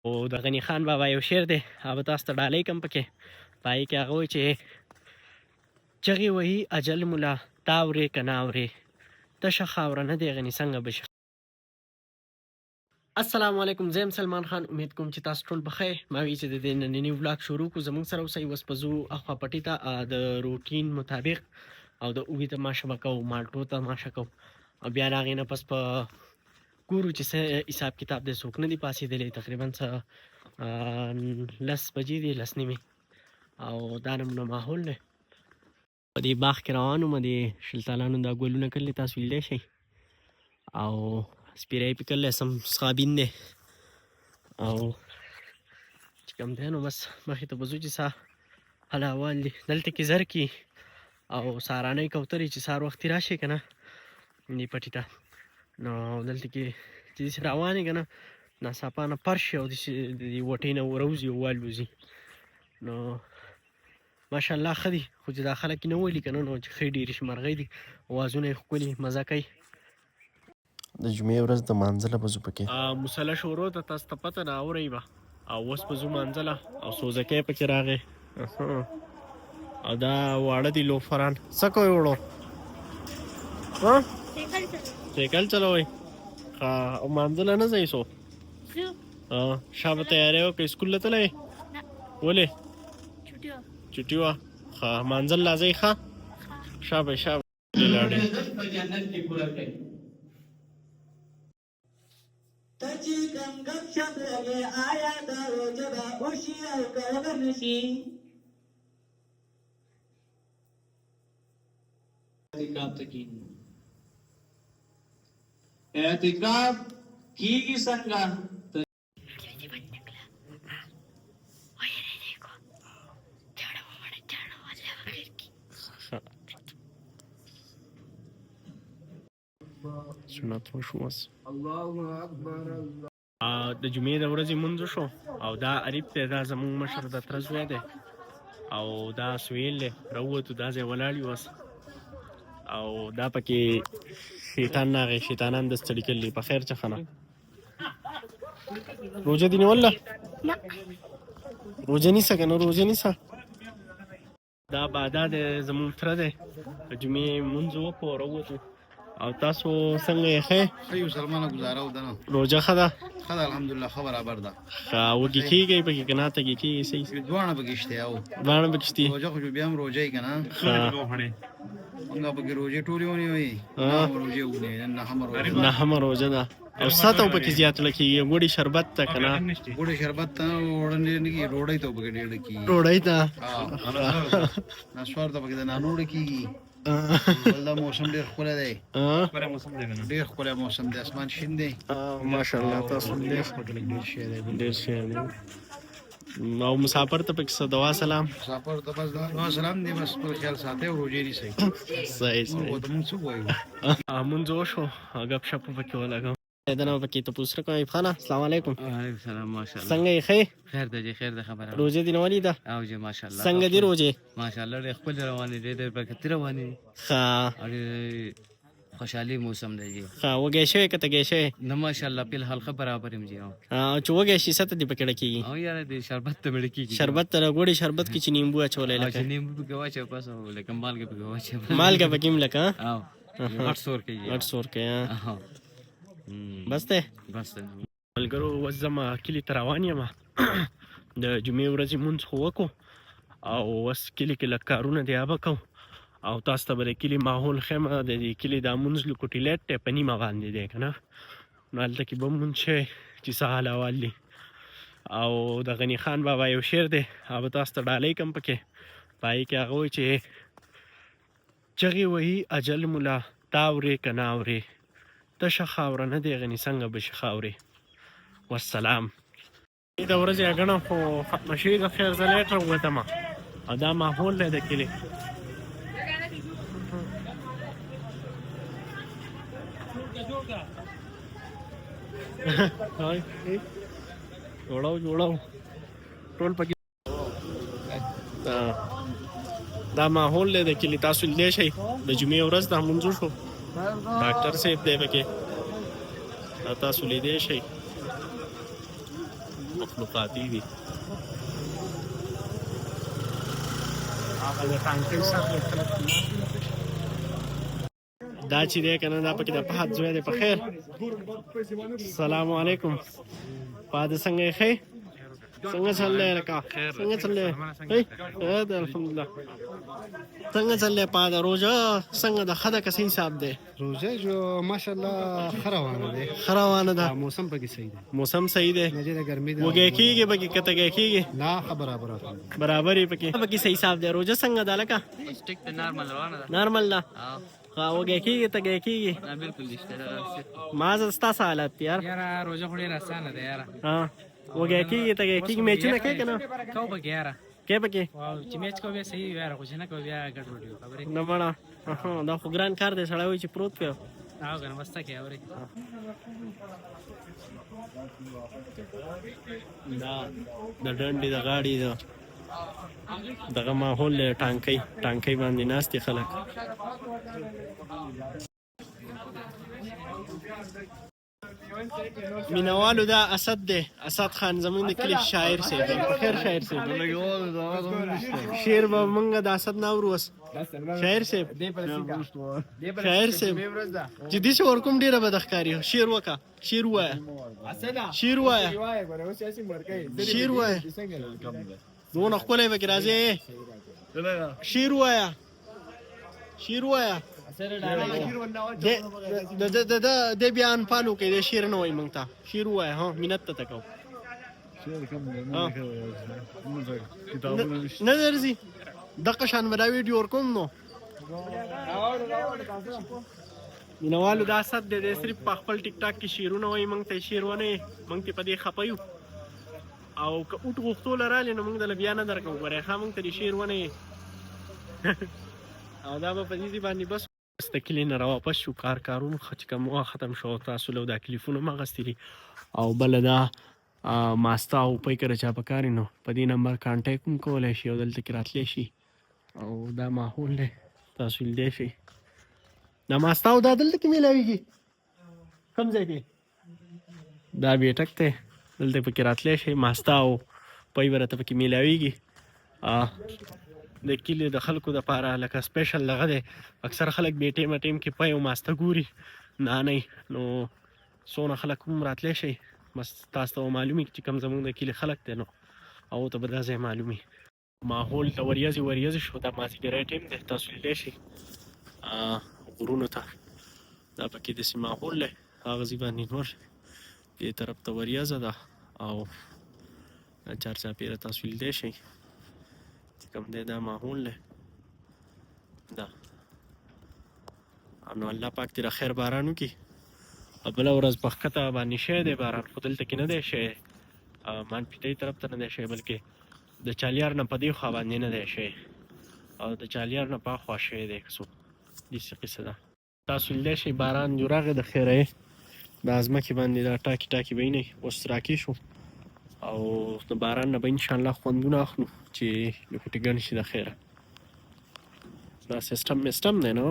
او د غني خان بابا یو شعر دی هغه تاسو ته ډالۍ کم پکې پای کې هغه وایي چې چغې وهي اجل ملا تا اورې که نه اورې تشه خاوره نه دی غني څنګه به شي. السلام علیکم، زه یم سلمان خان. امید کوم چې تاسو ټول بخیر. ما وی چې د دې نننی ولاګ شروع کړو. زموږ سره اوسئ. اوس په ځو اخوا پټي ته د روټین مطابق او د اوږې تماشه به کوو، مالټو تماشه کوو او بیا د هغې نه پس په ګورو چې څه حساب کتاب دی. څوک نه دي پاڅېدلی، تقریبا څه 10 بجې دي، 10 نیمې، او دا نمونه ماحول دی. په دې باغ کې روان وم، د شلتالانو دا ګلونه کړلي، تاسو لیدلی شئ، او سپیری پې کړلی، سم سخابین دی، او چې کوم دی نو بس مخې ته به ځو چې سا حال احوال دي. دلته کې زرکې او سهارنۍ کوترې چې سهار وختي راشي که نه دې پټي ته، نو دلته کې چې داسې روانې که نه ناڅاپه نه فرش او داسې د دې وټۍ نه راوځي او والوځي. نو ماشاءالله ښه دي، خو چې دا خلک یې نه ولي که نه، نو چې ښې ډېرې مرغۍ دي، اوازونه یې ښکلي، مزه کوي. د جمعې ورځ د مانځله به ځو پکې. مصله شروع ده، تاسو ته پته ده، اورئ به. او اوس به ځو مانځله، او سوزکی پکې راغی، او دا واړه دي لوفران. څه کوئ وړو؟ سایکل چلوئ؟ ښه. او مانځله نه ځئ څو؟ شا به تیاری وکړئ. سکول ته تلئ؟ ولې؟ چټي وه. ښه، مانځل لا ځئ؟ ښه، شابه شابه لاړې. تجي کم گپ شپ لگے آیا دا روجبا اوشی او کولر نشی اعتکاف کیږي څنګه؟ سنت وشو بس. د جمعې د ورځې مونځ وشو، او دا عریب دی، دا زموږ مشر د تره زوی دی، او دا سویل دی، راووتو دا ځای ولاړ یو اوس، او دا پکې شیطان راغی، شیطانان د ستړي کړلي. په خیر څه ښه نه. روژه دې نیوله؟ روژه نیسه که نه؟ روژه نیسه. دا بادا دی، زموږ تره دی، د جمعې مونځ وکړو، راووتو. او تاسو څنګه یې؟ ښه یو سلمانه ګزاره وده نه. روژه ښه ده؟ ښه ده الحمدلله، ښه برابر ده. ښه، وږي کېږئ پکې که نه تږي کېږئ؟ صحیح، دواړه پکې شته. او دواړه پکې شته. روژه خو بیا هم روژه یې که نه، موږ پکې روژې ټولې ونیوئ، روژې ونیوئ، نن نهمه روژه ده. او ساته پکې زیات لکېږي، ګوړې شربت ته که نه؟ ګوړې شربت ته وړن ډېر نه کېږي، ډوډۍ ته پکې ډېر کېږي. ډوډۍ ته نسوار ته پکې د نانوړه کېږي. بل دا موسم ډېر ښکلی دی، ډېر ښکلی موسم دی، اسمان شین دی ماشاءالله. تاسو ډېر شی دی، ډېر شی دی. او مسافر ته پکې څه دعا سلام؟ مسافر ته بس دعا سلام دی، بس خپل خیال ساتئ او روژې نیسئ. صحیح صحیح. مونږ څه وایو؟ مونځ وشو، ګپ شپ پکې ولګوم. دنه پکې تپوس کوم. ایوب خانه السلام علیکم. وعلیکم السلام. ماشاءالله څنګه یې؟ ښه خیر ده جی، خیر ده. خبره روژه دې نیولې ده؟ او جی ماشاءالله. څنګه دي روژې؟ ماشاءالله ډېر ښکلې روانې دي، ډېر برکتي روانې دي. ښه، او خوشحالي موسم دی جی. ښه، وږی شوی که تږی شوی؟ نه ماشاءالله فی الحال ښه برابر یم جی. چې وږی شي څه ته دې پکې ډه کېږي؟ او یاره د شربت ته مې ډه کېږي. شربت ته ګوړې شربت کې چې نیمبو اچولی او لکه چې نیمبو پکې واچوه، بس لکه مالګه پکې واچوه، مالګه پکې هم لکه او غټ سور کوي، غټ سور کوي. بس دی؟ بس دی. ملګرو اوس زما کلي ته روان یم. د جمعې ورځې مونځ خو وکړو، او اوس کلي کې لږ کارونه دی هغه کوو، او تاسو ته به د کلي ماحول ښیم. د دې کلي دا مونځ لکوټي لیټ دی، په نیمه باندې دی که نه، نو هلته کې به مونځ شوی چې څه حال احوال دي. او د غني خان بابا یو شعر دی، هغه به تاسو ته ډالۍ کم پکې پای کې هغه وایي چې چغې وهي اجل ملا تا اورې که نه اورې تشه خاوره نه دی غني څنګه به شي خاورې. والسلام. د ورځې اګڼه خو ختمه شوې ده، خیر زه لیټ راووتم، او دا ماحول دی د کلي. جوړو ټول پکې دا ماحول دی د کلي. تاسو لیدلی شئ د جمعې ورځ ده، مونځ وشو، ډاکټر صاحب دی پکې، تاسو لیدلی شئ. مخلوقاتي دي هغه د ټانکۍ سر دا چې دی که نه دا پکې د فهد زوی دی په خیر السلام علیکم فهد څنګه یې ښې څنګه چل دی لکه څنګه چل دی خیر دی الحمدلله څنګه چل دی فهد روژه څنګه ده ښه ده که څه حساب دی روزه جو ماشاءالله ښه روانه دی ښه روانه ده موسم پکې صحیح دی موسم صحیح دی نه ډېره ګرمي ده وږی کېږي پکې که تږی کېږي نه ښه برابره برابر یې پکې صحیح حساب دی روژه څنګه ده لکه ټیک ته نارمل روانه ده نارمل ده او وږی کېږي تږی کېږي نه بالکل نشته ما زه ستاسو حالت دی یار یاره روزه خو ډېره اسانه ده یاره وږی کېږي تږی کېږي میچونه کوې که نه کو پکې یاره کې پکې چې میچ کو بیا صحیح یاره خو چې نه کو بیا ګډوډ وي خبرې نه مړه دا خو ګران کار دی سړی وایي چې پروت وي او کنه مسته کې اوري دا د ډنډې د غاړې دغه ماحول دی ټانکۍ باندې ناست دي خلک مینوالو دا اسد دی اسد خان زمونږ د کلي شاعر صاحب دی په خیر شاعر صاحب شعر به موږ د اسد نه اورو اوس شاعر صاحب شاعر صاحب جدي چې ورکوم ډېره بده ښکاري شعر وکړه شعر ووایه شعر ووایه شعر ووایه دونه ښکلی پکې راځې شعر ووایه شعر ووایه د بیان پالو کې د شعر نه وایي موږ ته شعر ووایه ها منت ته کوو نه درځي دغه شان به دا ویډیو ورکوم نو مینوالو دا اسد دی دی صرف په خپل ټیک ټاک کې شعرونه وایي موږ ته یې شعر ونه یې موږ ته په دې خفه یو او که اوټ غوښتو له رالې نو موږ دله بیا نه درکوو ګورئ ښه موږ ته دې شعر ونه یې او دا به په دې باندې بس د کلي نه راواپس شو کارونو چې کوم وخت ختم شو تاسو له دا کلیفونه مې اخیستي دي او بله دا ماسته او پۍ کره چا په کار نو په دې نمبر کانټیکټ هم کولی شي او دلته کې راتلی شي او دا ماحول دی تاسو لیدی شئ دا ماسته او دا دلته کې میلاویږي کوم ځای کې دا بیټک دی دلته پکې راتلی شئ ماسته او پۍ به راته پکې میلاویږي د کلي د خلکو دپاره لکه سپیشل دغه دی اکثر خلک بې ټیمه ټیم کې پی او ماسته ګوري نانۍ نو څونه خلک هم راتلی شئ بس تاسو ته معلومي چې کوم زموږ د کلي خلک دی نو هغو ته به دا ځای معلومي ماحول ته وریځې شو دا مازدیګری ټیم دی تاسو لیدی شئ غرونو ته دا پکې داسې ماحول دی هغه ځای باندې نور دې طرف ته وریځه ده او چارچاپېره تاسو لیدی شئ کوم دی دا ماحول دی دا نو الله پاک دې را خیر باران وکړي بله ورځ په ښکته باندې شوی دی باران خو دلته کې نه دی شوی مانپیتۍ طرف ته نه دی شوی بلکې د چالیار نه په دې خوا باندې نه دی شوی او د چالیار نه په خوا شوی دی که څوک داسې قصه ده تاسو لیدی شئ باران جو راغی د خیره دا ځمکې باندې دا ټاکي بینئ اوس راکې شو او د باران نه به انشاءالله خوندونه اخلو چې لوکوټې ګڼ شي د خیره دا سیستم دی نو